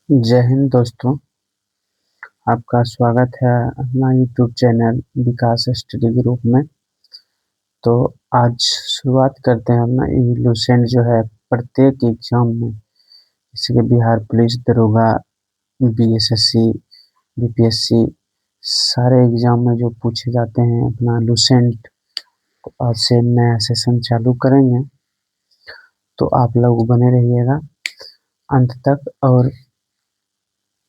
जय हिंद दोस्तों। आपका स्वागत है अपना यूट्यूब चैनल विकास स्टडी ग्रुप में। तो आज शुरुआत करते हैं अपना इवोल्यूशन जो है प्रत्येक एग्जाम में, जैसे कि बिहार पुलिस दरोगा, बीएसएससी, बीपीएससी, सारे एग्जाम में जो पूछे जाते हैं अपना लूसेंट। तो आज से नया सेशन चालू करेंगे, तो आप लोग बने रहिएगा अंत तक। और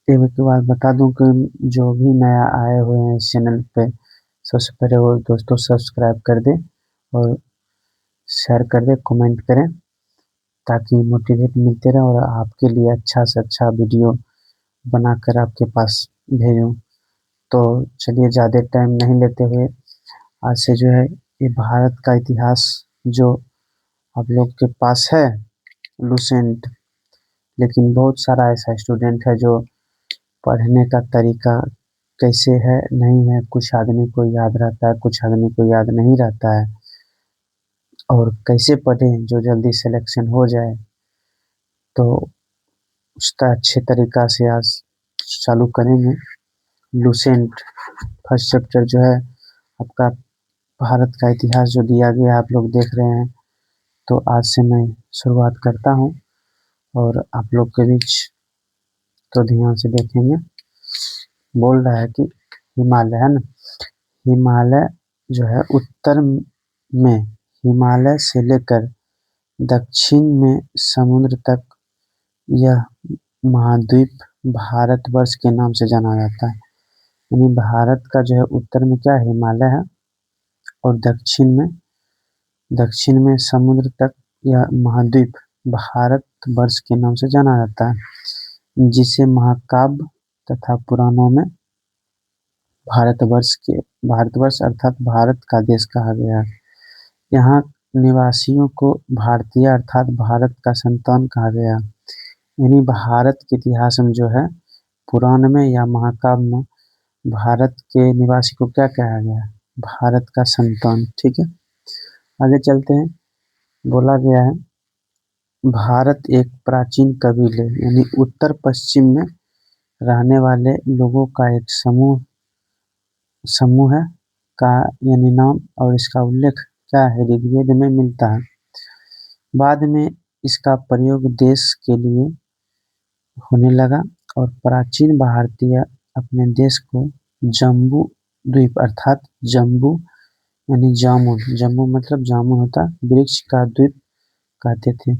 एक बात बता दूं कि जो भी नया आए हुए हैं इस चैनल पे, सबसे पहले वो दोस्तों सब्सक्राइब कर दें और शेयर कर दें, कमेंट करें, ताकि मोटिवेट मिलते रहे और आपके लिए अच्छा से अच्छा वीडियो बनाकर आपके पास भेजूं। तो चलिए ज़्यादा टाइम नहीं लेते हुए आज से जो है ये भारत का इतिहास जो आप लोग के पास है लूसेंट, लेकिन बहुत सारा ऐसा स्टूडेंट है जो पढ़ने का तरीका कैसे है नहीं है, कुछ आदमी को याद रहता है, कुछ आदमी को याद नहीं रहता है। और कैसे पढ़ें जो जल्दी सिलेक्शन हो जाए, तो उसका अच्छे तरीका से आज चालू करेंगे। लूसेंट फर्स्ट चैप्टर जो है आपका भारत का इतिहास जो दिया गया आप लोग देख रहे हैं। तो आज से मैं शुरुआत करता हूँ और आप लोग के बीच तो ध्यान से देखेंगे। बोल रहा है कि हिमालय है ना, हिमालय जो है उत्तर में हिमालय से लेकर दक्षिण में समुद्र तक यह महाद्वीप भारतवर्ष के नाम से जाना जाता है। यानी भारत का जो है उत्तर में क्या है, हिमालय है, और दक्षिण में समुद्र तक यह महाद्वीप भारतवर्ष के नाम से जाना जाता है, जिसे महाकाव्य तथा पुराणों में भारतवर्ष अर्थात भारत का देश कहा गया है। यहाँ निवासियों को भारतीय अर्थात भारत का संतान कहा गया। यानी भारत के इतिहास में जो है पुराण में या महाकाव्य में भारत के निवासी को क्या कहा गया, भारत का संतान। ठीक है, आगे चलते हैं। बोला गया है भारत एक प्राचीन कबीले यानी उत्तर पश्चिम में रहने वाले लोगों का एक समूह है का यानी नाम, और इसका उल्लेख क्या है ऋग्वेद में मिलता है। बाद में इसका प्रयोग देश के लिए होने लगा और प्राचीन भारतीय अपने देश को जम्बू द्वीप अर्थात जम्बू यानी जामुन, जम्बू मतलब जामुन होता, वृक्ष का द्वीप कहते थे।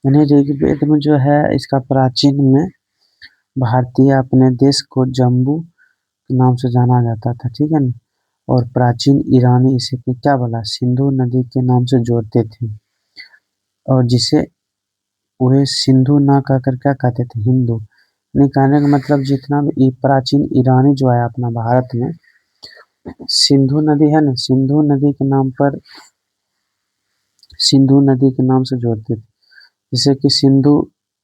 यानी ऋग्वेद में जो है इसका प्राचीन में भारतीय अपने देश को जम्बू के नाम से जाना जाता था। ठीक है ना, और प्राचीन ईरानी इसे क्या बोला, सिंधु नदी के नाम से जोड़ते थे, और जिसे पूरे सिंधु ना कहकर क्या कहते थे, हिंदू। यानी कहने का मतलब जितना भी प्राचीन ईरानी जो है अपना भारत में सिंधु नदी है ना, सिंधु नदी के नाम पर, सिंधु नदी के नाम से जोड़ते थे। जैसे कि सिंधु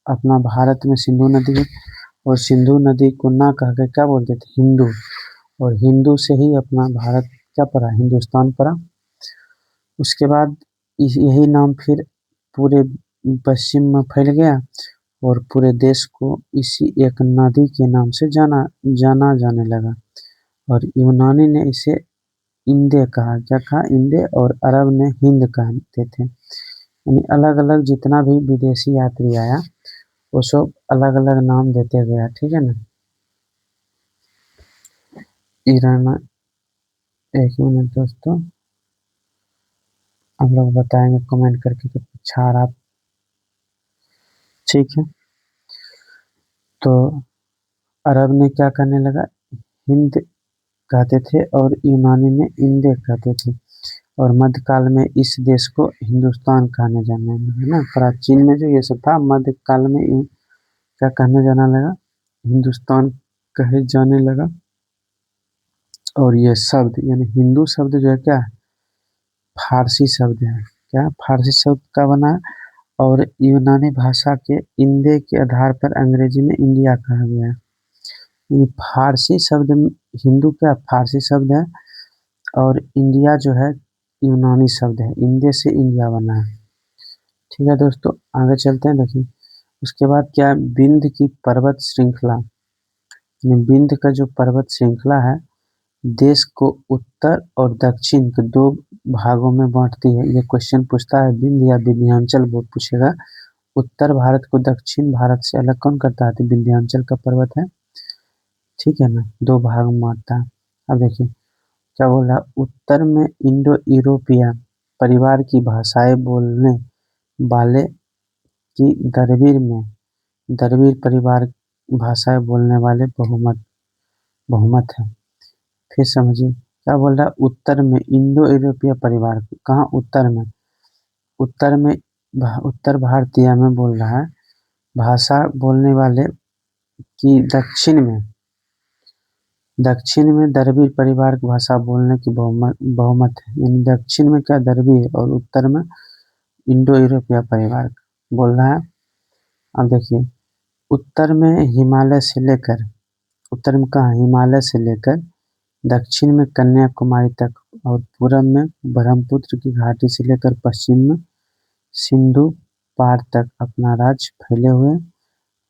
अपना भारत में सिंधु नदी है, और सिंधु नदी को ना कहकर क्या बोलते थे, हिंदू, और हिंदू से ही अपना भारत क्या पड़ा, हिंदुस्तान पड़ा। उसके बाद यही नाम फिर पूरे पश्चिम में फैल गया और पूरे देश को इसी एक नदी के नाम से जाना जाने लगा। और यूनानी ने इसे इंदे कहा, क्या कहा, इंदे, और अरब ने हिंद कहते थे। यानी अलग अलग जितना भी विदेशी यात्री आया वो सब अलग अलग नाम देते गया। ठीक है ना, ईरान, एक मिनट दोस्तों, हम लोग बताएंगे कमेंट करके कि अच्छा रहा। ठीक है, तो अरब ने क्या करने लगा, हिंद कहते थे, और यूनानी ने इंदे कहते थे, और मध्यकाल में इस देश को हिंदुस्तान कहने जाने लगा ना। प्राचीन में जो ये सब था, मध्यकाल में क्या कहने जाने लगा, हिंदुस्तान कहे जाने लगा। और ये शब्द यानी हिंदू शब्द जो है क्या है, फारसी शब्द है। क्या फारसी शब्द का बना है, और यूनानी भाषा के इंदे के आधार पर अंग्रेजी में इंडिया कहा गया है। ये फारसी शब्द हिंदू क्या फारसी शब्द है, और इंडिया जो है यूनानी शब्द है, इंडे से इंडिया बना है। ठीक है दोस्तों, आगे चलते हैं। देखिए उसके बाद क्या है, विंध्य की पर्वत श्रृंखला, विंध्य का जो पर्वत श्रृंखला है देश को उत्तर और दक्षिण के दो भागों में बांटती है। ये क्वेश्चन पूछता है, विंध्य या विंध्याचल बहुत पूछेगा। उत्तर भारत को दक्षिण भारत से अलग कौन करता है, तो विंध्याचल का पर्वत है, ठीक है ना, दो भाग में बांटता है। अब देखिए क्या बोल रहा है, उत्तर में इंडो यूरोपीय परिवार की भाषाएं बोलने वाले की द्रविड़ में, द्रविड़ परिवार भाषाएं बोलने वाले बहुमत बहुमत है। फिर समझिए क्या बोल रहा है, उत्तर में इंडो यूरोपीय परिवार, कहाँ उत्तर में, उत्तर में उत्तर भारतीय में बोल रहा है, भाषा बोलने वाले की दक्षिण में, दक्षिण में द्रविड़ परिवार की भाषा बोलने की बहुमत बहुमत है, यानी दक्षिण में क्या द्रविड़ और उत्तर में इंडो यूरोपीय परिवार बोल रहा है। अब देखिए उत्तर में हिमालय से लेकर, उत्तर में कहाँ, हिमालय से लेकर दक्षिण में कन्याकुमारी तक और पूर्व में ब्रह्मपुत्र की घाटी से लेकर पश्चिम में सिंधु पार तक अपना राज्य फैले हुए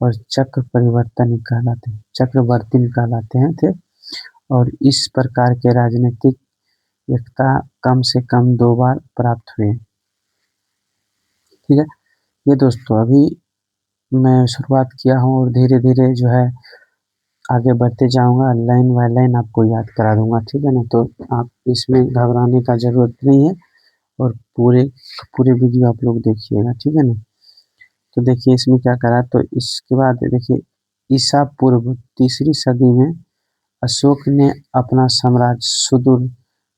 और चक्र परिवर्तन कहलाते हैं, चक्रवर्ती कहलाते हैं थे। और इस प्रकार के राजनीतिक एकता कम से कम 2 बार प्राप्त हुए। ठीक है, ये दोस्तों अभी मैं शुरुआत किया हूँ और धीरे धीरे जो है आगे बढ़ते जाऊंगा, लाइन बाय लाइन आपको याद करा दूंगा, ठीक है ना। तो आप इसमें घबराने का जरूरत नहीं है और पूरे पूरे वीडियो आप लोग देखिएगा, ठीक है ना। तो देखिए इसमें क्या करा, तो इसके बाद देखिए ईसा पूर्व 3री सदी में अशोक ने अपना साम्राज्य सुदूर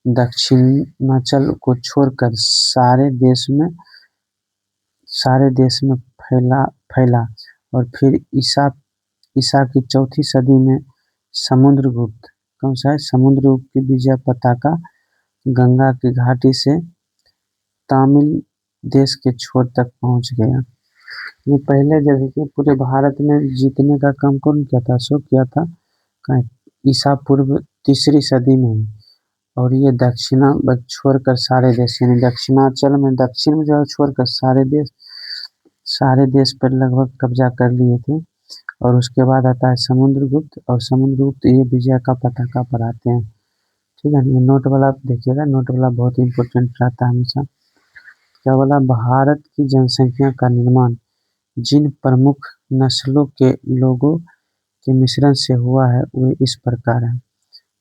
दक्षिणांचल को छोड़कर सारे देश में फैला फैला और फिर ईसा ईसा की 4थी सदी में समुद्रगुप्त, कौन सा है, समुद्रगुप्त की विजय पताका गंगा की घाटी से तमिल देश के छोर तक पहुंच गया। ये पहले जैसे कि पूरे भारत में जीतने का काम कौन किया था, अशोक किया था, ईसा पूर्व 3री सदी में ही। और ये दक्षिणा छोड़कर सारे देश, यानी दक्षिणांचल में दक्षिण में जो छोड़कर सारे देश पर लगभग कब्जा कर लिए थे। और उसके बाद आता है समुद्रगुप्त, और समुद्रगुप्त ये विजय का पताका पर आते हैं, ठीक है। ये नोट वाला देखिएगा, नोट वाला बहुत इंपॉर्टेंट रहता है हमेशा। क्या बोला, भारत की जनसंख्या का निर्माण जिन प्रमुख नस्लों के लोगों के मिश्रण से हुआ है वे इस प्रकार है।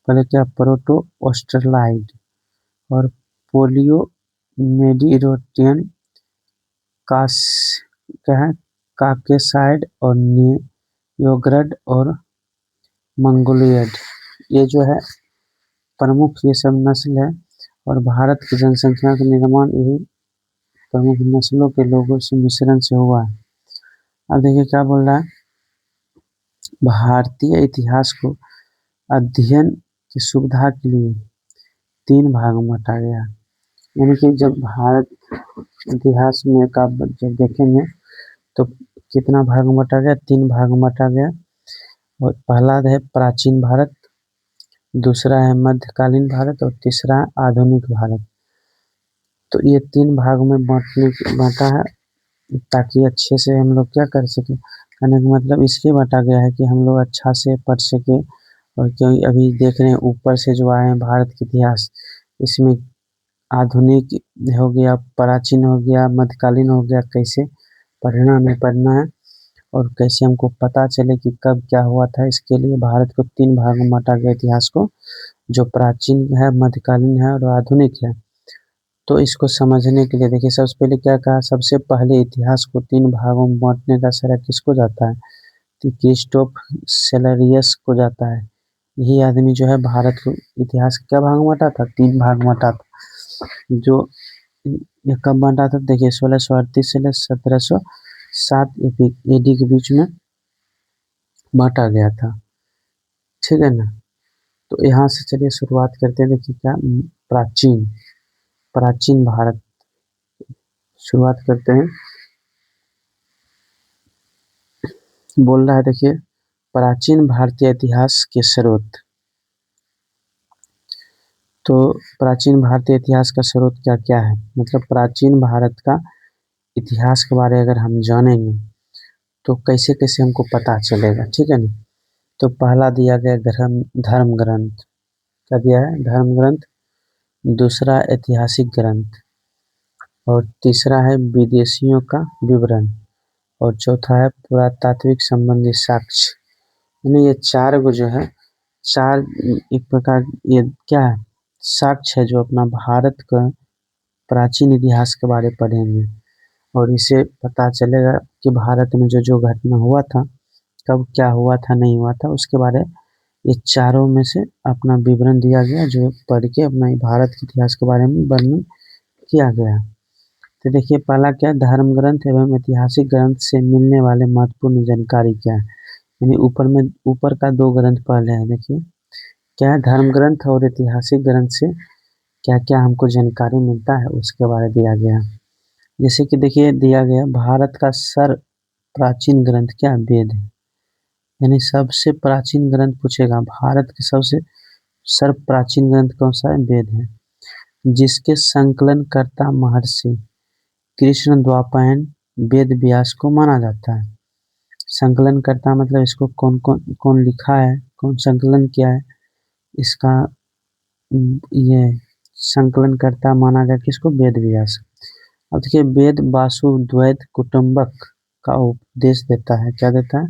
पहले क्या, प्रोटो ऑस्ट्रेलाइड और पोलियो मेडिरोटियन, कास क्या है, काकेसाइड और नियोग्रड और मंगोलियड, ये जो है प्रमुख ये सब नस्ल है। और भारत की जनसंख्या का निर्माण यही प्रमुख नस्लों के लोगों से मिश्रण से हुआ है। अब देखिए क्या बोल रहा है, भारतीय इतिहास को अध्ययन की सुविधा के लिए 3 भाग में बांटा गया। यानी कि जब भारत इतिहास में का जब देखेंगे तो कितना भाग में बांटा गया, 3 भाग में बांटा गया। और पहला है प्राचीन भारत, दूसरा है मध्यकालीन भारत और तीसरा है आधुनिक भारत। तो ये 3 भाग में बांटा है ताकि अच्छे से हम लोग क्या कर सके, कहने का मतलब इसलिए बांटा गया है कि हम लोग अच्छा से पढ़ सके। और क्योंकि अभी देख रहे हैं ऊपर से जो आए हैं भारत के इतिहास, इसमें आधुनिक हो गया, प्राचीन हो गया, मध्यकालीन हो गया, कैसे पढ़ना नहीं पढ़ना है और कैसे हमको पता चले कि कब क्या हुआ था। इसके लिए भारत को 3 भाग में बांटा गया इतिहास को, जो प्राचीन है, मध्यकालीन है और आधुनिक है। तो इसको समझने के लिए देखिए सबसे पहले क्या कहा, सबसे पहले इतिहास को 3 भागों में बांटने का श्रेय किसको जाता है, तो क्रिस्टोफ सेलेरियस को जाता है। यही आदमी जो है भारत को इतिहास क्या भाग में बांटा था, 3 भाग में बांटा था। जो ये कब बांटा था, देखिए 1638 से 1707 एडी के बीच में बांटा गया था, ठीक है ना। तो यहाँ से चलिए शुरुआत करते हैं। देखिए क्या, प्राचीन प्राचीन भारत, शुरुआत करते हैं। बोल रहा है देखिए, प्राचीन भारतीय इतिहास के स्रोत। तो प्राचीन भारतीय इतिहास का स्रोत क्या क्या है, मतलब प्राचीन भारत का इतिहास के बारे में अगर हम जानेंगे तो कैसे कैसे हमको पता चलेगा, ठीक है ना। तो पहला दिया गया धर्म ग्रंथ, क्या दिया है, धर्म ग्रंथ। दूसरा ऐतिहासिक ग्रंथ, और तीसरा है विदेशियों का विवरण, और चौथा है पुरातात्विक संबंधी साक्ष्य। यानी ये चार गो जो है, चार एक प्रकार ये क्या है, साक्ष्य है जो अपना भारत का प्राचीन इतिहास के बारे में पढ़ेंगे, और इसे पता चलेगा कि भारत में जो जो घटना हुआ था, कब क्या हुआ था नहीं हुआ था, उसके बारे ये चारों में से अपना विवरण दिया गया, जो पढ़ के अपना भारत के इतिहास के बारे में वर्णन किया गया। तो देखिए पहला क्या है, धर्म ग्रंथ एवं ऐतिहासिक ग्रंथ से मिलने वाले महत्वपूर्ण जानकारी क्या है। यानी ऊपर का दो ग्रंथ पहले है, देखिए क्या है, धर्म ग्रंथ और ऐतिहासिक ग्रंथ से क्या क्या हमको जानकारी मिलता है उसके बारे में दिया गया। जैसे कि देखिए दिया गया, भारत का सर्व प्राचीन ग्रंथ क्या है, वेद है। यानी सबसे प्राचीन ग्रंथ पूछेगा, भारत के सबसे सर्व प्राचीन ग्रंथ कौन सा है, वेद है, जिसके संकलनकर्ता महर्षि कृष्ण द्वापायन वेद व्यास को माना जाता है। संकलनकर्ता मतलब इसको कौन कौन कौन लिखा है, कौन संकलन किया है, इसका ये संकलनकर्ता माना गया किसको, वेद व्यास। अब देखिए वेद वासुद्वैत कुटुंबक का उपदेश देता है, क्या देता है,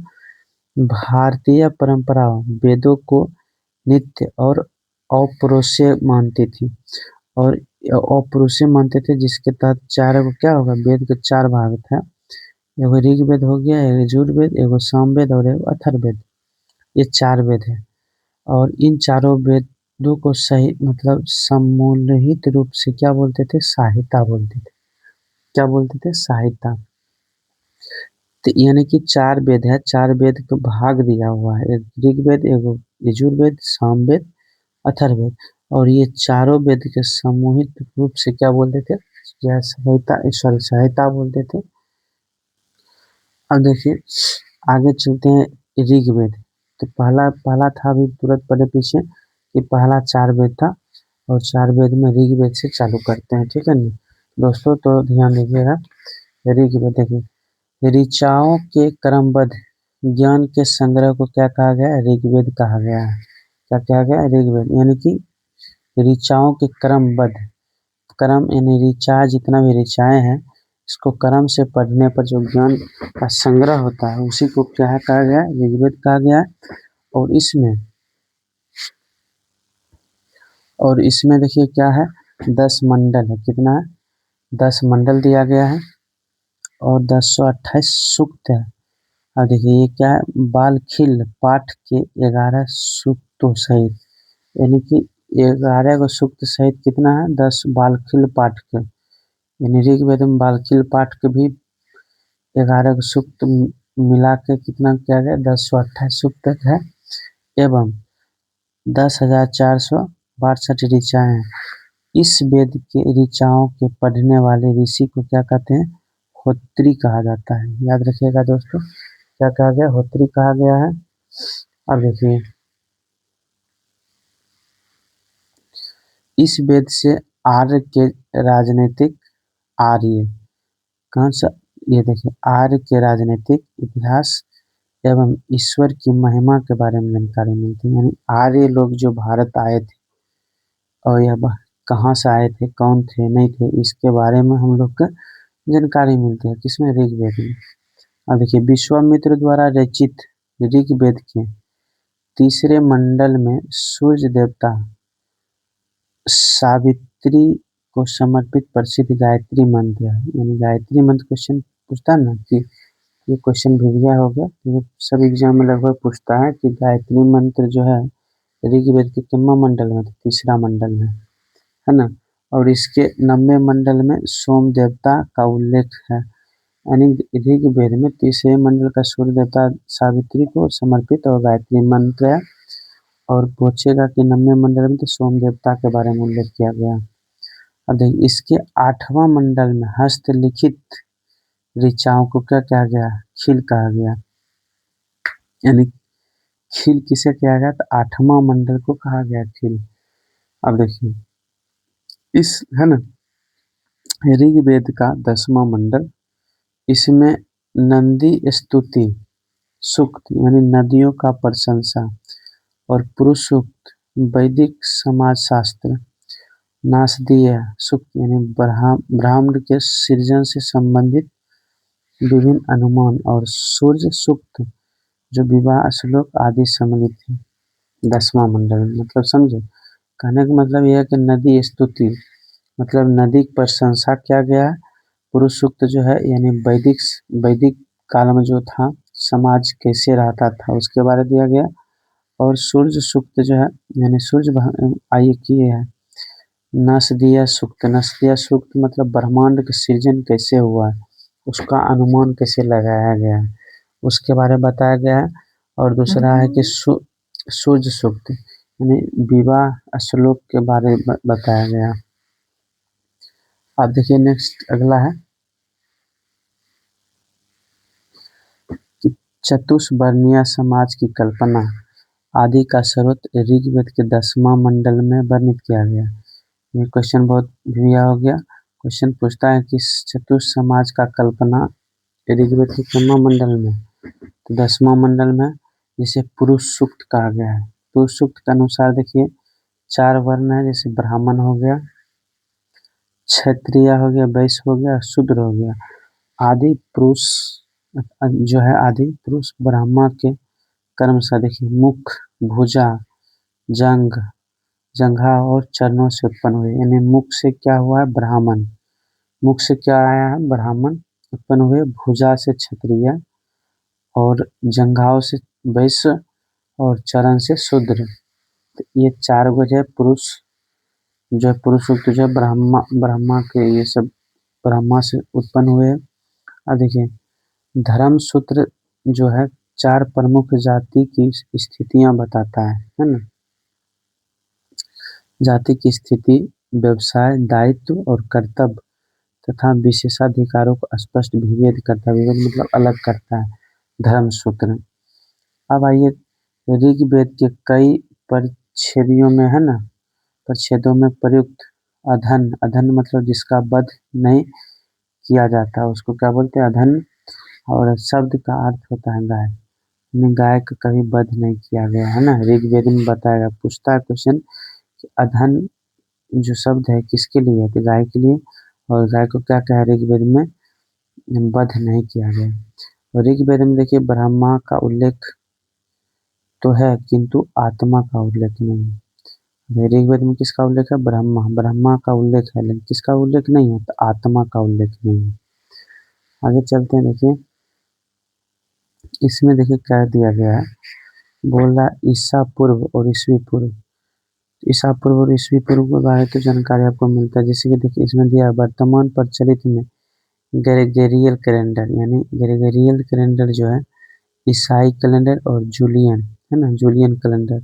भारतीय परंपरा वेदों को नित्य और अपौरुषेय मानती थी, और अपौरुषेय मानते थे, जिसके तहत चार को क्या होगा, वेद के चार भाग था, एगो ऋग्वेद हो गया, एगो यजुर्वेद, एगो सामवेद और एगो अथर्ववेद, ये चार वेद है। और इन चारों वेदों को सही मतलब सम्मूलित रूप से क्या बोलते थे, साहिता बोलते थे, क्या बोलते थे, साहिता। तो यानी कि चार वेद है, चार वेद को भाग दिया हुआ है, एक ऋग्वेद, एगो यजुर्वेद, सामवेद, अथर्ववेद, और ये चारों वेद के समूहित रूप से क्या बोलते थे, यह संहिता, सॉरी संहिता बोलते थे। अब देखिए आगे चलते हैं, ऋग्वेद। तो पहला पहला था, अभी तुरंत पहले पीछे कि पहला चार वेद था, और चार वेद में ऋग्वेद से चालू करते हैं, ठीक है ना दोस्तों। तो ध्यान दीजिएगा, ऋग्वेद देखिए, ऋचाओं के क्रमबद्ध ज्ञान के संग्रह को क्या कहा गया है, ऋग्वेद कहा गया है। क्या कहा गया है, ऋग्वेद। यानी कि ऋचाओं के क्रमबद्ध, क्रम यानी ऋचा, जितना भी ऋचाएं हैं, इसको क्रम से पढ़ने पर जो ज्ञान का संग्रह होता है उसी को क्या है कहा गया है, ऋग्वेद कहा गया है। और इसमें देखिए क्या है, 10 मंडल है, कितना है, 10 मंडल दिया गया है, और 1028 सूक्त है। अब देखिए ये क्या है, बालखिल पाठ के 11 सूक्तों सहित, यानी कि 11 को सूक्त सहित कितना है, 10 बालखिल पाठ के, यानी ऋग्वेद में बालखिल पाठ के भी 11 सूक्त मिला के कितना किया गया, 1028 सूक्त है, एवं 10,462 ऋचाएं हैं। इस वेद के ऋचाओं के पढ़ने वाले ऋषि को क्या कहते हैं, होत्री कहा जाता है। याद रखिएगा दोस्तों, क्या कहा गया, होत्री कहा गया है। अब देखिए इस वेद से आर्य के राजनीतिक, आर्य कौन सा, ये देखिए आर्य के राजनीतिक इतिहास एवं ईश्वर की महिमा के बारे में जानकारी मिलती है। यानी आर्य लोग जो भारत आए थे, और यह कहाँ से आए थे, कौन थे नहीं थे, इसके बारे में हम लोग को जानकारी मिलती है, किसमें, ऋग्वेद में। अब देखिए विश्वामित्र द्वारा रचित ऋग्वेद के तीसरे मंडल में सूर्य देवता सावित्री को समर्पित प्रसिद्ध गायत्री मंत्र है। यानी गायत्री मंत्र क्वेश्चन पूछता है ना, कि ये क्वेश्चन भी दिया हो गया, ये सब एग्जाम में लगभग पूछता है कि गायत्री मंत्र जो है ऋग्वेद के कितना मंडल में, तीसरा मंडल में है ना। और इसके 90 मंडल में सोम देवता का उल्लेख है। यानी ऋग्वेद में तीसरे मंडल का सूर्य देवता सावित्री को समर्पित और गायत्री मंत्र है, और पूछेगा कि 90 मंडल में तो सोम देवता के बारे में उल्लेख किया गया। अब देखिए इसके 8वां मंडल में हस्तलिखित ऋचाओं को क्या कहा गया, खिल कहा गया। यानी खिल किसे कहा गया, तो 8वां मंडल को कहा गया खिल। अब देखिए इस है ना, ऋग्वेद का 10वां मंडल, इसमें नंदी स्तुति सूक्त यानी नदियों का प्रशंसा और पुरुष सूक्त वैदिक समाजशास्त्र। नासदीय सूक्त यानी ब्रह्मांड के सृजन से संबंधित विभिन्न अनुमान और सूर्य सूक्त जो विवाह श्लोक आदि सम्मिलित है 10वां मंडल में। मतलब समझे, कहने का मतलब यह है कि नदी स्तुति मतलब नदी की प्रशंसा किया गया है। पुरुष सूक्त जो है यानी वैदिक काल में जो था समाज कैसे रहता था उसके बारे में दिया गया। और सूर्य सूक्त जो है यानी आइए किए है नसदीय सूक्त मतलब ब्रह्मांड का सृजन कैसे हुआ है उसका अनुमान कैसे लगाया गया है उसके बारे में बताया गया है। और दूसरा है कि सूर्य सूक्त यानी विवाह श्लोक के बारे में बताया गया। अब देखिए नेक्स्ट अगला है कि चतुष्वर्णीय समाज की कल्पना आदि का स्रोत ऋग्वेद के 10वां मंडल में वर्णित किया गया। ये क्वेश्चन बहुत बढ़िया हो गया। क्वेश्चन पूछता है कि चतुष समाज का कल्पना ऋग्वेद के कितवां मंडल में, तो 10वां मंडल में, जिसे पुरुष सूक्त कहा गया है। पुरुष सूक्त के अनुसार देखिए 4 वर्ण है, जैसे ब्राह्मण हो गया, क्षत्रिय हो गया, वैश्य हो गया, शूद्र हो गया। आदि पुरुष ब्राह्मण के कर्म से देखिए मुख, भुजा, जंघा और चरणों से उत्पन्न हुए। यानी मुख से क्या हुआ है ब्राह्मण, मुख से क्या आया है ब्राह्मण उत्पन्न हुए, भुजा से क्षत्रिय और जंघाओं से वैश्य और चरण से शूद्र। तो ये 4 गो जो है पुरुष सूक्त जो है ब्रह्मा के ये सब ब्रह्मा से उत्पन्न हुए। अब देखिए धर्म सूत्र जो है 4 प्रमुख जाति की स्थितियां बताता है ना। जाति की स्थिति, व्यवसाय, दायित्व और कर्तव्य तथा विशेषाधिकारों को स्पष्ट विभेद करता है। विभेद मतलब अलग करता है धर्म सूत्र। अब आइए ऋग्वेद के कई परिच्छेदों में है ना, परिच्छेदों में प्रयुक्त अधन मतलब जिसका वध नहीं किया जाता उसको क्या बोलते हैं अधन। और शब्द का अर्थ होता है गाय, यानी गाय का कभी वध नहीं किया गया है ना। ऋग्वेद में बताया पूछता है क्वेश्चन अधन जो शब्द है किसके लिए है, तो गाय के लिए। और गाय को क्या कहा ऋग्वेद में वध नहीं किया गया। और ऋग्वेद में देखिए ब्रह्मा का उल्लेख तो है किंतु आत्मा का उल्लेख नहीं है। ऋग्वेद में किसका उल्लेख है ब्रह्मा का उल्लेख है, लेकिन किसका उल्लेख नहीं है, तो आत्मा का उल्लेख नहीं है। आगे चलते हैं, देखिए इसमें देखिए क्या दिया गया है, बोला ईसा पूर्व और ईस्वी पूर्व। ईसा पूर्व और ईस्वी पूर्व के बारे में जानकारी आपको मिलता है। जैसे कि देखिए इसमें दिया वर्तमान प्रचलित में ग्रेगोरियल कैलेंडर, यानी ग्रेगोरियल कैलेंडर जो है ईसाई कैलेंडर और जूलियन है ना, जूलियन कैलेंडर।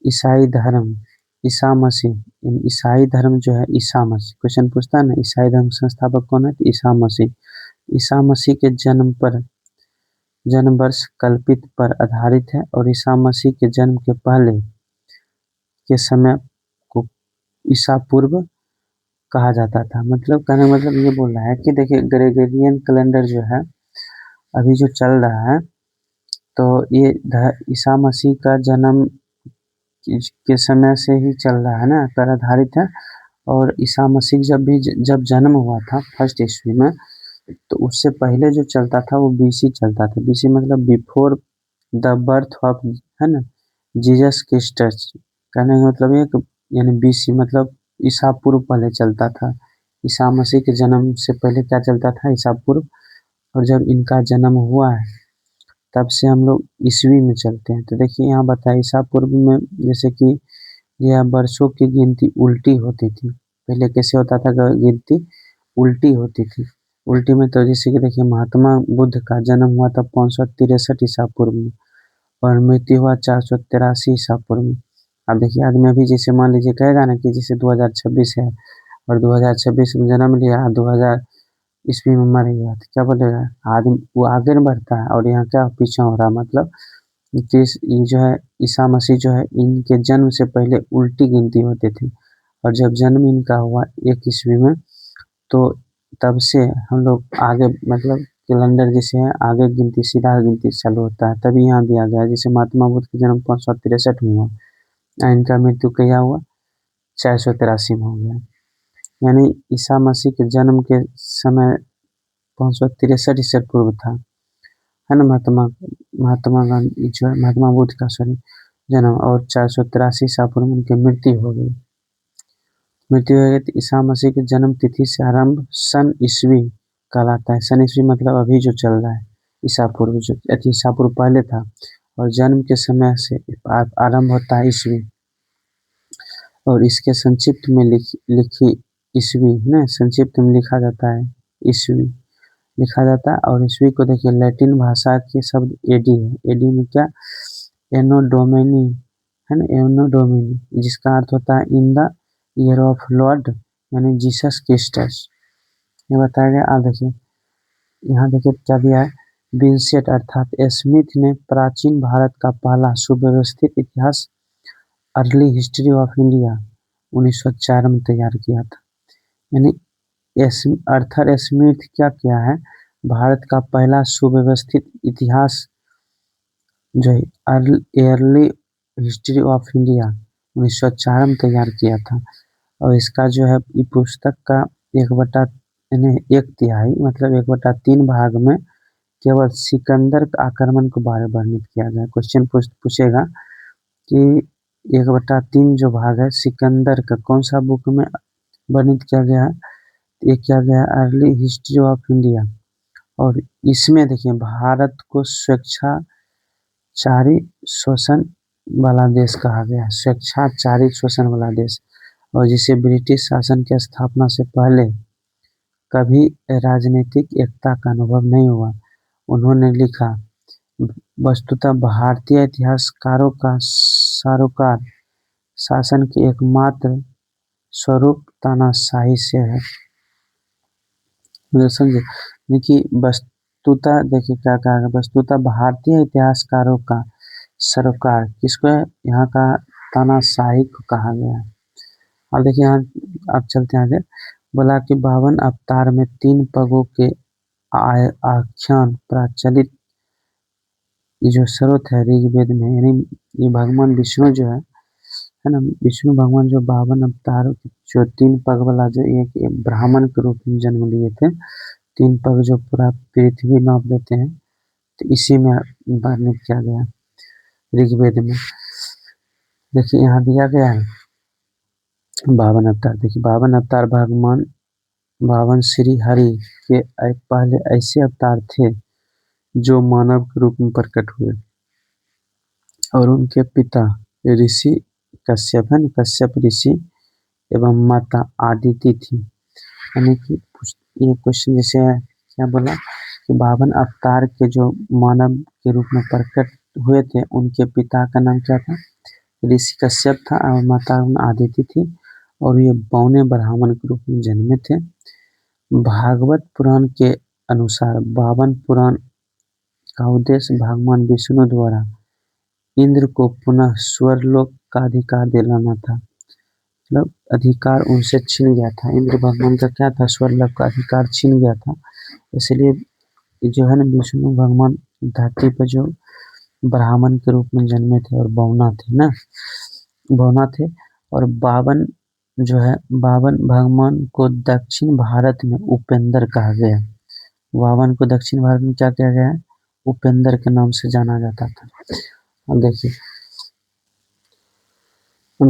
ईसाई धर्म ईसा मसीह, ईसाई धर्म जो है ईसा मसीह, क्वेश्चन पूछता है ना ईसाई धर्म संस्थापक कौन है, तो ईसा मसीह। ईसा मसीह के जन्म वर्ष कल्पित पर आधारित है और ईसा मसीह के जन्म के पहले के समय को ईसा पूर्व कहा जाता था। मतलब कहने का मतलब ये बोल रहा है कि देखिए ग्रेगोरियन कैलेंडर जो है अभी जो चल रहा है, तो ये ईसा मसीह का जन्म के समय से ही चल रहा है ना, पर आधारित है। और ईसा मसीह जब जन्म हुआ था फर्स्ट ईस्वी में, तो उससे पहले जो चलता था वो बीसी चलता था। बीसी मतलब बिफोर द बर्थ ऑफ है ना जीसस क्रिस्टस। कहने का मतलब ये यानी बीसी मतलब ईसा पूर्व पहले चलता था। ईसा मसीह के जन्म से पहले क्या चलता था, ईसा पूर्व। और जब इनका जन्म हुआ है तब से हम लोग ईस्वी में चलते हैं। तो देखिए यहाँ बताया ईसा पूर्व में जैसे कि यह वर्षों की गिनती उल्टी होती थी। पहले कैसे होता था, गिनती उल्टी होती थी। उल्टी में तो जैसे कि देखिए महात्मा बुद्ध का जन्म हुआ था 563 ईसा पूर्व में और मृत्यु हुआ 483 ईसा पूर्व में। अब देखिए आदमी अभी जैसे मान लीजिए कहेगा ना कि जैसे 2026 है और 2026 में जन्म लिया 2000 ईस्वी में मर गया, तो क्या बोलेगा आदमी, वो आगे नहीं बढ़ता है और यहाँ क्या पीछे हो रहा। मतलब ये जो है ईसा मसीह जो है इनके जन्म से पहले उल्टी गिनती होती थी। और जब जन्म इनका हुआ 1 ईस्वी में, तो तब से हम लोग आगे मतलब कैलेंडर जैसे है, आगे गिनती सीधा गिनती चालू होता है, तभी यहाँ दिया गया है। जैसे महात्मा बुद्ध का जन्म 563 में हुआ और इनका मृत्यु क्या हुआ, 483 में हो गया। यानी ईसा मसीह के जन्म के समय 563 ईसा पूर्व था, है ना, महात्मा गांधी जो है, महात्मा बुद्ध का सॉरी जन्म, और 483 ईसा पूर्व में उनकी मृत्यु हो गई। मृत्यु हो गई तो ईसा मसीह की जन्म तिथि से आरंभ सन ईस्वी कहलाता है। सन ईस्वी मतलब अभी जो चल रहा है, ईसा पूर्व जो ईसा पूर्व पहले था, और जन्म के समय से आरंभ होता है ईस्वी, और इसके संक्षिप्त में लिखी ईस्वी ना, संक्षिप्त में लिखा जाता है ईस्वी लिखा जाता है। और ईस्वी को देखिए लैटिन भाषा के शब्द एडी है, एडी में क्या, एनो डोमिनी है ना, एनो डोमिनी, जिसका अर्थ होता है in the year of Lord, यानी जीसस क्रिस्टस, ये बताया गया। आप देखिए यहाँ देखिए क्या दिया है, विंसेंट अर्थात स्मिथ ने प्राचीन भारत का पहला सुव्यवस्थित इतिहास अर्ली हिस्ट्री ऑफ इंडिया 1904 में तैयार किया था। यानी अर्थर स्मिथ क्या किया है, भारत का पहला सुव्यवस्थित इतिहास जो है अर्ली हिस्ट्री ऑफ इंडिया 1904 में तैयार किया था। और इसका जो है ये पुस्तक का 1/1 मतलब 1/3 भाग में केवल सिकंदर आक्रमण के बारे में वर्णित किया गया। क्वेश्चन पूछेगा कि 1/3 जो भाग है सिकंदर का कौन सा बुक में वर्णित किया गया है, ये किया गया अर्ली हिस्ट्री ऑफ इंडिया। और इसमें देखिए भारत को स्वेच्छाचारी शोषण वाला देश कहा गया है, स्वेच्छाचारी शोषण वाला देश, और जिसे ब्रिटिश शासन की स्थापना से पहले कभी राजनीतिक एकता का अनुभव नहीं हुआ। उन्होंने लिखा, वस्तुतः भारतीय इतिहासकारों का सरोकार शासन के एकमात्र स्वरूप तानाशाही से है। समझे, देखिए वस्तुतः देखिए क्या कहा गया, वस्तुतः भारतीय इतिहासकारों का सरोकार किसको है, यहाँ का तानाशाही को कहा गया है। और देखिए यहाँ आप चलते हैं आगे, बोला कि 52 अवतार में 3 पगों के आख्यान प्रचलित जो स्रोत है ऋग्वेद में, यानी ये भगवान विष्णु जो है ना, विष्णु भगवान जो 52 अवतार जो 3 पग वाला जो एक ब्राह्मण के रूप में जन्म लिए थे, 3 पग जो पूरा पृथ्वी नाप देते हैं, तो इसी में वर्णित किया गया ऋग्वेद में। देखिए यहाँ दिया गया है 52 अवतार। देखिए 52 अवतार भगवान 52 श्री हरि के पहले ऐसे अवतार थे जो मानव के रूप में प्रकट हुए, और उनके पिता ऋषि कश्यप है, कश्यप ऋषि एवं माता आदिति थी। यानी कि ये क्वेश्चन जैसे है, क्या बोला कि 52 अवतार के जो मानव के रूप में प्रकट हुए थे, उनके पिता का नाम क्या था, ऋषि कश्यप था, और माता आदिति थी, और ये 52 ब्राह्मण के रूप में जन्मे थे। भागवत पुराण के अनुसार 52 पुराण का उद्देश्य भगवान विष्णु द्वारा इंद्र को पुनः स्वर्गलोक का अधिकार दिलाना था। मतलब अधिकार उनसे छीन गया था, इंद्र भगवान का क्या था, स्वर्गलोक का अधिकार छीन गया था। इसलिए जो है ना विष्णु भगवान धरती पर जो ब्राह्मण के रूप में जन्मे थे और बौना थे ना, बौना थे। और 52 जो है 52 भगवान को दक्षिण भारत में उपेंद्र कहा गया। 52 को दक्षिण भारत में क्या किया गया है, उपेंद्र के नाम से जाना जाता था। अब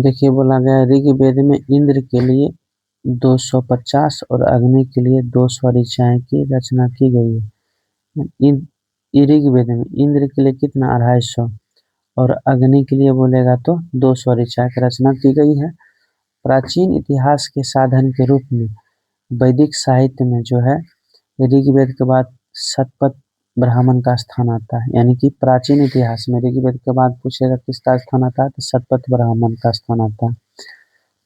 देखिए बोला गया ऋग्वेद में इंद्र के लिए 250 और अग्नि के लिए 200 ऋचाएं की रचना की गई है। ऋग्वेद में इंद्र के लिए कितना 250 और अग्नि के लिए बोलेगा तो 200 ऋचाएं की रचना की गई है। प्राचीन इतिहास के साधन के रूप में वैदिक साहित्य में जो है ऋग्वेद के बाद शतपथ ब्राह्मण का स्थान आता है। यानी कि प्राचीन इतिहास में ऋग्वेद के बाद पूछेगा किसका स्थान आता है, तो शतपथ ब्राह्मण का स्थान आता है।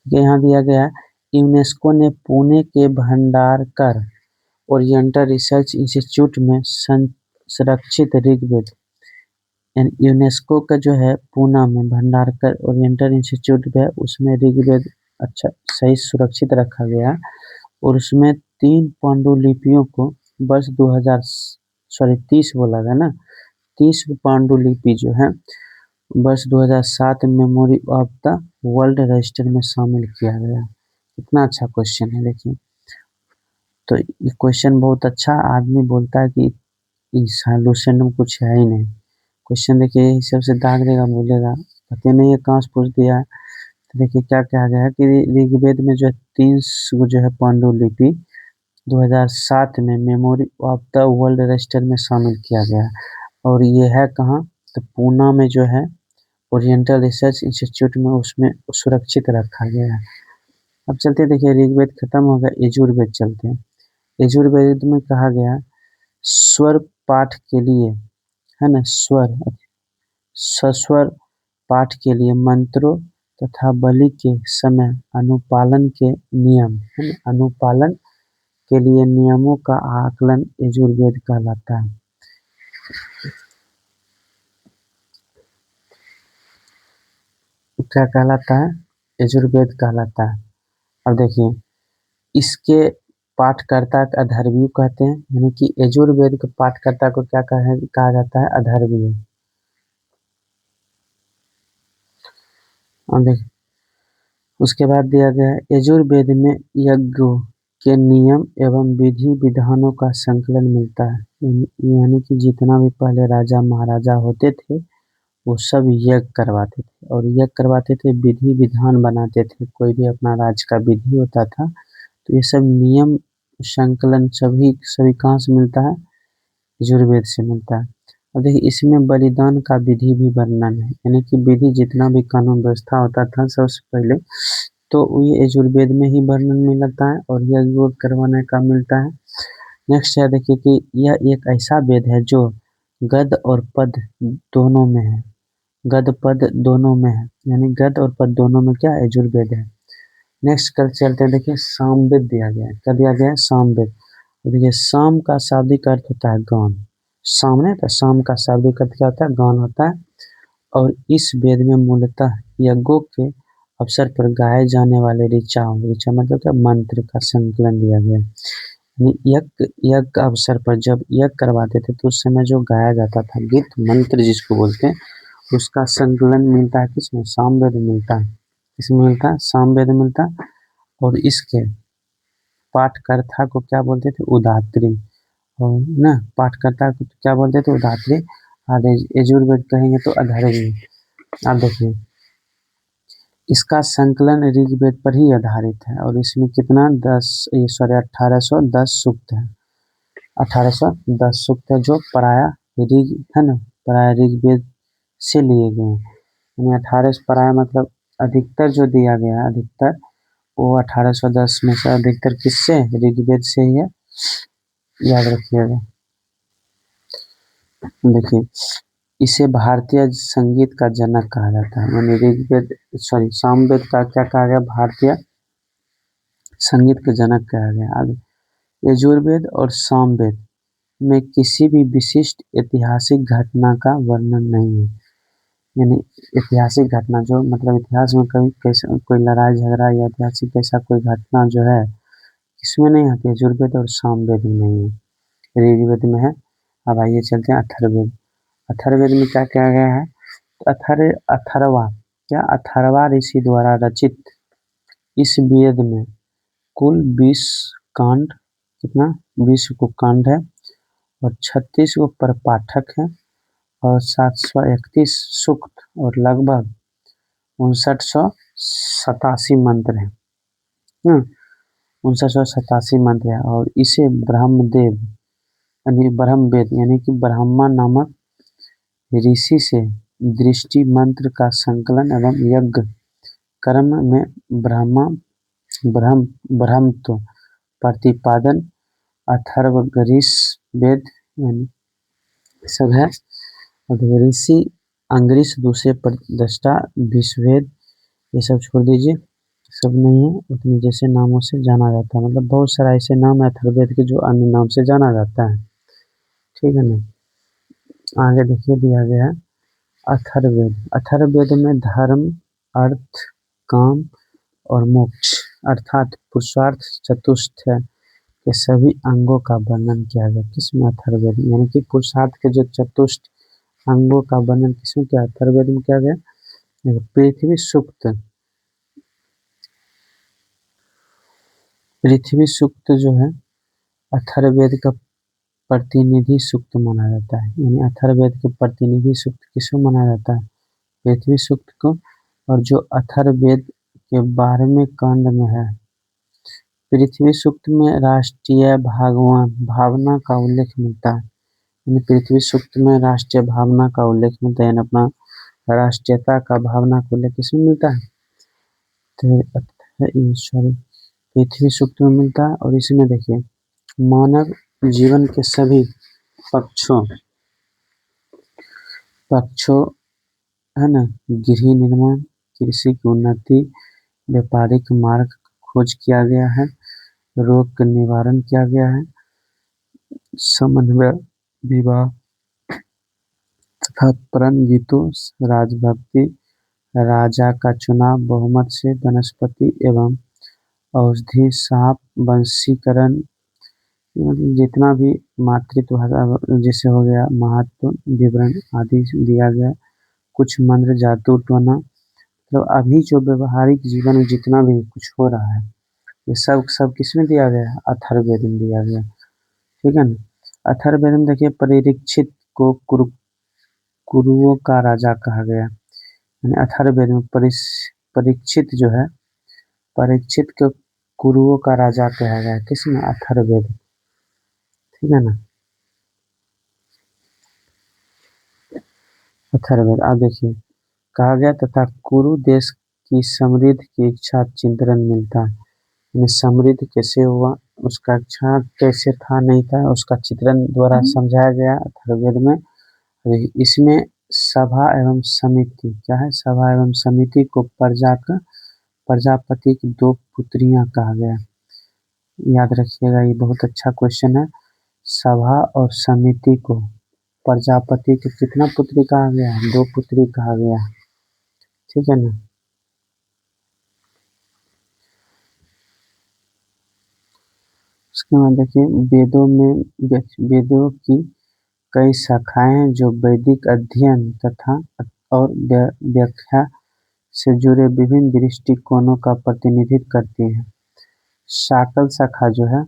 यहाँ दिया गया है, यूनेस्को ने पुणे के भंडारकर ओरिएंटल रिसर्च इंस्टीट्यूट में संरक्षित ऋग्वेद, यूनेस्को का जो है पूना में भंडारकर ओरिएंटल इंस्टीट्यूट है, उसमें ऋग्वेद अच्छा सही सुरक्षित रखा गया, और उसमें 3 पांडुलिपियों को वर्ष सॉरी 30 बोला गया ना, 30 पांडुलिपि जो है वर्ष 2007 में memory of the world register में शामिल किया गया। कितना अच्छा क्वेश्चन है देखिए। तो ये क्वेश्चन बहुत अच्छा, आदमी बोलता है कि इस लुसेंट में कुछ है ही नहीं। क्वेश्चन देखिए हिसाब से दाग देगा, बोलेगा पता नहीं है कहाँ से पूछ दिया है। तो देखिए क्या कहा गया है कि ऋग्वेद में जो है 30 जो है पांडुलिपि 2007 में memory of the world register में शामिल किया गया है। और ये है कहाँ, तो पूना में जो है ओरिएंटल रिसर्च इंस्टीट्यूट में उसमें सुरक्षित रखा गया है। अब चलते देखिए, ऋग्वेद खत्म हो गया, यजुर्वेद चलते हैं। यजुर्वेद में कहा गया स्वर पाठ के लिए, है ना, सस्वर पाठ के लिए मंत्रों तथा बलि के समय अनुपालन के नियम, है ना, अनुपालन के लिए नियमों का आकलन यजुर्वेद कहलाता है। क्या कहलाता है? यजुर्वेद कहलाता है। अब देखिए, इसके पाठकर्ता का अधर्वी कहते हैं, यानी कि यजुर्वेद के पाठकर्ता को क्या कहा जाता है? अधर्वी। अब देखिए उसके बाद दिया गया है यजुर्वेद में यज्ञों के नियम एवं विधि विधानों का संकलन मिलता है। यानी कि जितना भी पहले राजा महाराजा होते थे वो सब यज्ञ करवाते थे, और यज्ञ करवाते थे, विधि विधान बनाते थे। कोई भी अपना राज्य का विधि होता था तो ये सब नियम संकलन सभी कहाँ से मिलता है? यजुर्वेद से मिलता है। अब देखिए इसमें बलिदान का विधि भी वर्णन है, यानी कि विधि जितना भी कानून व्यवस्था होता था सबसे पहले तो ये यजुर्वेद में ही वर्णन मिलता है और यज्ञ करवाने का मिलता है। नेक्स्ट है देखिए कि यह एक ऐसा वेद है जो गद और पद दोनों में है। गद पद दोनों में है, यानी गद और पद दोनों में क्या यजुर्वेद है। नेक्स्ट कल चलते हैं, देखिए सामवेद दिया गया है। क्या दिया गया है? सामवेद। तो देखिए साम का शाब्दिक अर्थ होता है गान। सामने तो साम का शाब्दिक अर्थ क्या होता है? गान होता है। और इस वेद में मूलतः यज्ञों के अवसर पर गाए जाने वाले ऋचा मतलब क्या? मंत्र का संकलन दिया गया है। यज्ञ का अवसर पर जब यज्ञ करवाते थे तो उस समय जो गाया जाता था गीत मंत्र जिसको बोलते हैं, उसका संकलन मिलता है किसमें? सामवेद मिलता है। किसमें मिलता है? सामवेद मिलता है। और इसके पाठकर्ता को क्या बोलते थे? उदात्री। और ना पाठकर्ता को क्या बोलते थे? उदात्री। और यजुर्वेद कहेंगे तो अधर्वी। अब देखिए इसका संकलन ऋग्वेद पर ही आधारित है और इसमें कितना 1810 सूक्त है। 1810 सूक्त है जो पराया ऋग है ना, पराया ऋग्वेद से लिए गए हैं। यानी 1800 पराया मतलब अधिकतर जो दिया गया है, अधिकतर वो 1810 में से अधिकतर किससे? ऋग्वेद से ही है, याद रखिएगा। देखिए इसे भारतीय संगीत का जनक कहा जाता है। यानी सामवेद का क्या कहा गया? भारतीय संगीत का जनक कहा गया। अब यजुर्वेद और सामवेद में किसी भी विशिष्ट ऐतिहासिक घटना का वर्णन नहीं है। यानी ऐतिहासिक घटना जो मतलब इतिहास में कभी कैसा कोई लड़ाई झगड़ा या ऐतिहासिक ऐसा कोई घटना जो है इसमें नहीं आती। यजुर्वेद और सामवेद में नहीं है, ऋग्वेद में है। अब आइए चलते हैं अथर्ववेद। अथर्ववेद में क्या किया गया है? अथर्वा क्या? अथर्वा ऋषि द्वारा रचित इस वेद में कुल 20 कांड, कितना? 20 को कांड है और 36 को प्रपाठक है और 731 सूक्त और लगभग 5987 मंत्र है। 5987 मंत्र है और इसे ब्रह्मवेद यानी कि ब्रह्मा नामक ऋषि से दृष्टि मंत्र का संकलन एवं यज्ञ कर्म में ब्रह्मत्व प्रतिपादन अथर्वशीर्ष वेद यानी सब है। और ऋषि अंग्रिश दूसरे दृष्टा विश्ववेद, ये सब छोड़ दीजिए, सब नहीं है उतने जैसे नामों से जाना जाता है। मतलब बहुत सारा ऐसे नाम है अथर्ववेद के जो अन्य नाम से जाना जाता है। ठीक है ना। आगे देखिए दिया गया है अथर्ववेद। अथर्ववेद में धर्म, अर्थ, काम और मोक्ष अर्थात पुरुषार्थ चतुष्ट है। के सभी अंगों का वर्णन किया गया। किसमें? अथर्ववेद में। यानी कि पुरुषार्थ के जो चतुष्ट अंगों का वर्णन किसमें किया? अथर्ववेद में किया गया। देखो, पृथ्वी सूक्त जो है अथर्ववेद का प्रतिनिधि सूक्त माना जाता है। यानी अथर्ववेद के प्रतिनिधि सूक्त किसको माना जाता है? पृथ्वी सूक्त को। और जो अथर्ववेद के 12वें कांड में है, पृथ्वी सूक्त में राष्ट्रीय भावना का उल्लेख मिलता है। यानी पृथ्वी सूक्त में राष्ट्रीय भावना का उल्लेख मिलता है। यानी अपना राष्ट्रीयता का भावना का उल्लेख किसमें मिलता है? सॉरी, पृथ्वी सूक्त में मिलता है। और इसमें देखिए, मानव जीवन के सभी पक्षों है ना, गृह निर्माण, कृषि की उन्नति, व्यापारिक मार्ग खोज किया गया है, रोग का निवारण किया गया है, समन्वय, विवाह तथा प्रण गीतों, राजभक्ति, राजा का चुनाव बहुमत से, वनस्पति एवं औषधि, सांप, वंशीकरण, जितना भी मातृत्व जैसे हो गया, महत्व विवरण आदि दिया गया। कुछ मंत्र जातु टोना, तो अभी जो व्यवहारिक जीवन में जितना भी कुछ हो रहा है, ये सब सब किसमें दिया गया है? अथर्ववेद में दिया गया। ठीक है ना। अथर्ववेद में देखिए, परीक्षित को कुरुओं का राजा कहा गया। यानी अथर्ववेद में परीक्षित जो है, परीक्षित को कुरुओं का राजा कहा गया। किसमें? अथर्ववेद। ठीक है ना। अथर्ववेद। आप देखिए, कहा गया तथा कुरु देश की समृद्धि की इच्छा चिंतन मिलता है। यानी समृद्ध कैसे हुआ, उसका इच्छा कैसे था नहीं था, उसका चित्रण द्वारा समझाया गया अथर्ववेद में। इसमें सभा एवं समिति क्या है? सभा एवं समिति को प्रजापति की 2 पुत्रियां कहा गया। याद रखिएगा, ये बहुत अच्छा क्वेश्चन है। सभा और समिति को प्रजापति की कितना पुत्री कहा गया है? 2 पुत्री कहा गया। ठीक है ना। उसके बाद देखिए, वेदों की कई शाखाएं हैं जो वैदिक अध्ययन तथा और व्याख्या से जुड़े विभिन्न दृष्टिकोणों का प्रतिनिधित्व करती हैं। शाकल शाखा जो है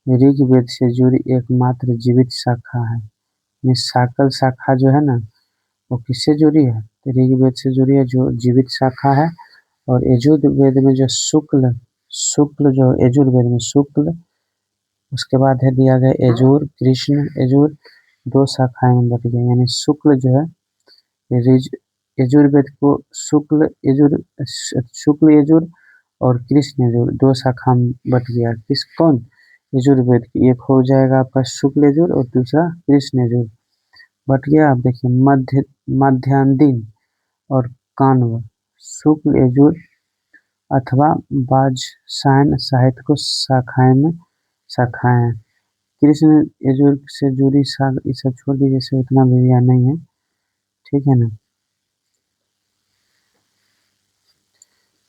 ऋग्वेद से जुड़ी एकमात्र जीवित शाखा है। ये शाकल शाखा जो है ना, वो किससे जुड़ी है? तो ऋग्वेद से जुड़ी है, जो जीवित शाखा है। और यजुर्वेद में जो शुक्ल जो यजुर्वेद में शुक्ल, उसके बाद है दिया गया यजुर, कृष्ण यजुर, 2 शाखाएं में बट गए। यानी शुक्ल जो है यजुर्वेद को शुक्ल यजुर और कृष्ण यजुर 2 शाखा में बट गया। कौन? यजुर्वेद की। एक हो जाएगा आपका शुक्ल यजुर और दूसरा कृष्ण यजुर बट गया। आप देखिए, मध्यान्ह और काण्व शुक्ल यजुर अथवा वाजसायन साहित्य को शाखाएं हैं। कृष्ण यजुर से जुड़ी शाखा, ये सब छोड़ दीजिए, से उतना भी याद नहीं है। ठीक है ना।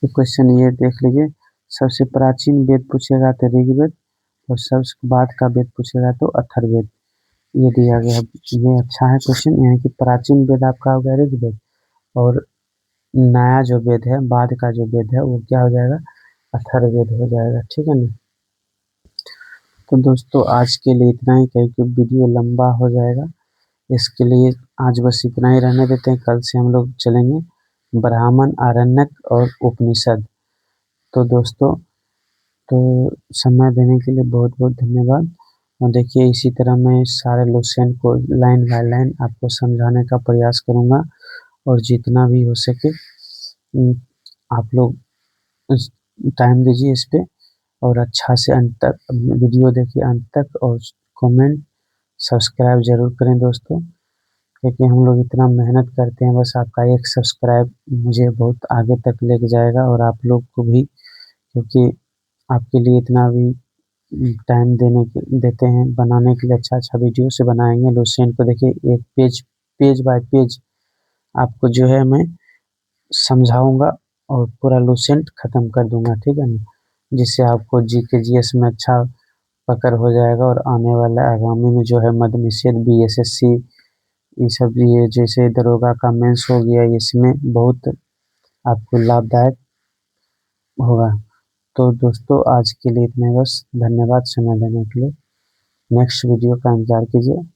क्वेश्चन ये देख लीजिए, सबसे प्राचीन वेद पूछेगा तो ऋग्वेद, और सबसे बाद का वेद पूछेगा तो अथर्ववेद। ये दिया गया। ये अच्छा है क्वेश्चन। यानी कि प्राचीन वेद आपका हो गया ऋग्वेद, और नया जो वेद है, बाद का जो वेद है, वो क्या हो जाएगा? अथर्ववेद हो जाएगा। ठीक है ना। तो दोस्तों, आज के लिए इतना ही, क्योंकि वीडियो लंबा हो जाएगा। इसके लिए आज बस इतना ही रहने देते हैं। कल से हम लोग चलेंगे ब्राह्मण, आरण्यक और उपनिषद। तो दोस्तों, तो समय देने के लिए बहुत बहुत धन्यवाद। और देखिए, इसी तरह मैं सारे लोसेन को लाइन बाय लाइन आपको समझाने का प्रयास करूँगा, और जितना भी हो सके आप लोग टाइम दीजिए इस पे, और अच्छा से अंत तक वीडियो देखिए अंत तक, और कमेंट सब्सक्राइब जरूर करें दोस्तों, क्योंकि हम लोग इतना मेहनत करते हैं। बस आपका एक सब्सक्राइब मुझे बहुत आगे तक लेके जाएगा, और आप लोग को भी, क्योंकि आपके लिए इतना भी टाइम देते हैं बनाने के लिए। अच्छा अच्छा वीडियो से बनाएंगे। लुसेंट को देखिए, एक पेज बाय पेज आपको जो है मैं समझाऊंगा, और पूरा लुसेंट खत्म कर दूंगा। ठीक है ना, जिससे आपको जीके जीएस में अच्छा पकड़ हो जाएगा और आने वाला आगामी में जो है मद्य निषेध बीएसएससी ये सब ये जैसे दरोगा का मेंस हो गया, इसमें बहुत आपको लाभदायक होगा। तो दोस्तों आज के लिए इतना ही बस। धन्यवाद समय देने के लिए। नेक्स्ट वीडियो का इंतजार कीजिए।